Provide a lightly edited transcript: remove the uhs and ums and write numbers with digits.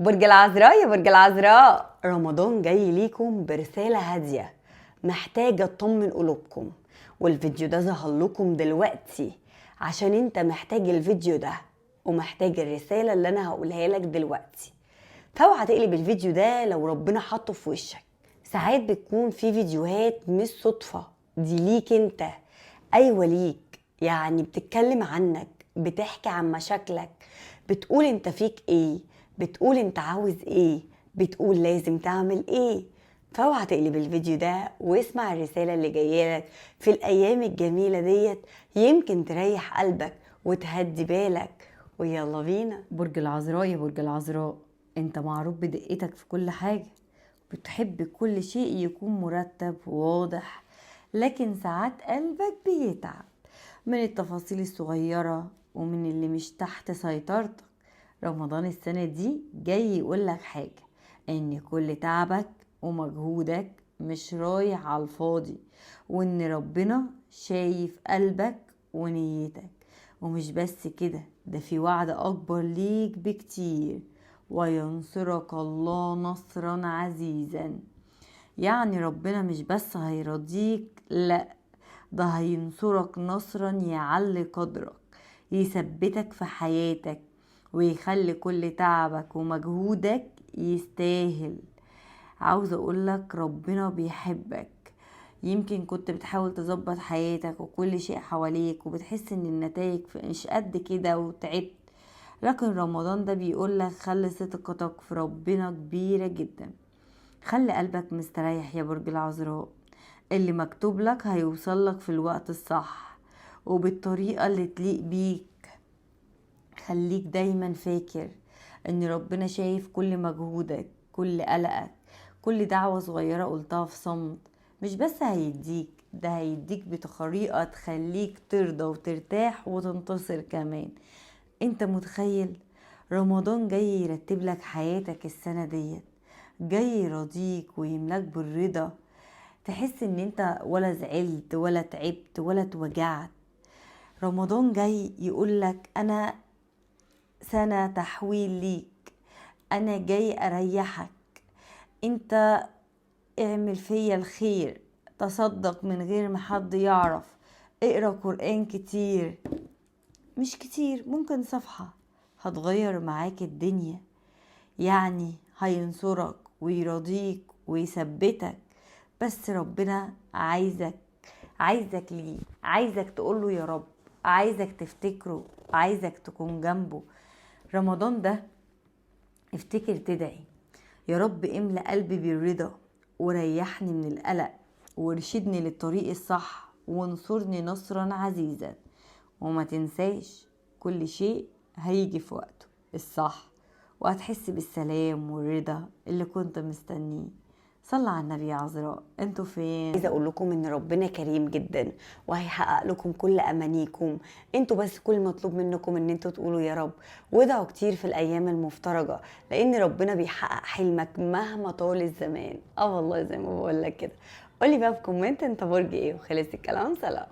برج العذراء، يا برج العذراء، رمضان جاي ليكم برسالة هادية محتاجة تطمن قلوبكم. والفيديو ده ظهر لكم دلوقتي عشان انت محتاج الفيديو ده ومحتاج الرسالة اللي انا هقولها لك دلوقتي. فاوعى تقلب الفيديو ده لو ربنا حطه في وشك. ساعات بتكون في فيديوهات مش صدفة، دي ليك انت. ايوه ليك، يعني بتتكلم عنك، بتحكي عن مشاكلك، بتقول انت فيك ايه، بتقول انت عاوز ايه، بتقول لازم تعمل ايه. فاوعى تقلب الفيديو ده واسمع الرسالة اللي جايلك في الايام الجميلة ديت، يمكن تريح قلبك وتهدي بالك. ويلا بينا. برج العذراء، يا برج العذراء، انت معروف بدقتك في كل حاجة، بتحب كل شيء يكون مرتب وواضح، لكن ساعات قلبك بيتعب من التفاصيل الصغيرة ومن اللي مش تحت سيطرتك. رمضان السنة دي جاي يقولك حاجة، ان كل تعبك ومجهودك مش رايح على الفاضي، وان ربنا شايف قلبك ونيتك. ومش بس كده، ده في وعد اكبر ليك بكتير، وينصرك الله نصرا عزيزا. يعني ربنا مش بس هيرضيك، لا، ده هينصرك نصرا يعلي قدرك، يثبتك في حياتك، ويخلي كل تعبك ومجهودك يستاهل. عاوزة اقولك ربنا بيحبك. يمكن كنت بتحاول تظبط حياتك وكل شيء حواليك وبتحس ان النتائج مش قد كده وتعبت، لكن رمضان ده بيقولك خلي ثقتك في ربنا كبيرة جدا. خلي قلبك مستريح يا برج العذراء، اللي مكتوب لك هيوصل لك في الوقت الصح وبالطريقة اللي تليق بيك. خليك دايما فاكر ان ربنا شايف كل مجهودك، كل قلقك، كل دعوة صغيرة قلتها في صمت. مش بس هيديك، ده هيديك بطريقة تخليك ترضى وترتاح وتنتصر كمان. انت متخيل؟ رمضان جاي يرتب لك حياتك السنة ديت، جاي يرضيك ويملاك بالرضا، تحس ان انت ولا زعلت ولا تعبت ولا اتوجعت. رمضان جاي يقولك انا سنة تحويل ليك، انا جاي اريحك. انت اعمل فيا الخير، تصدق من غير ما حد يعرف، اقرأ قرآن كتير، مش كتير، ممكن صفحة، هتغير معاك الدنيا. يعني هينصرك ويرضيك ويثبتك. بس ربنا عايزك ليه، عايزك تقوله يا رب، عايزك تفتكره، عايزك تكون جنبه. رمضان ده افتكر تدعي يا رب املأ قلبي بالرضا، وريحني من القلق، وارشدني للطريق الصح، وانصرني نصرا عزيزا. وما تنساش كل شيء هيجي في وقته الصح، وهتحس بالسلام والرضا اللي كنت مستنيه. صلى على النبي يا عذراء، انتوا فين؟ عايزه اقول لكم ان ربنا كريم جدا وهيحقق لكم كل امانيكم. انتوا بس كل مطلوب منكم ان انتوا تقولوا يا رب، وادعوا كتير في الايام المفترجه، لان ربنا بيحقق حلمك مهما طال الزمان. والله زي ما بقول لك كده. قولي بقى في كومنت انت برج ايه، وخلص الكلام، سلام.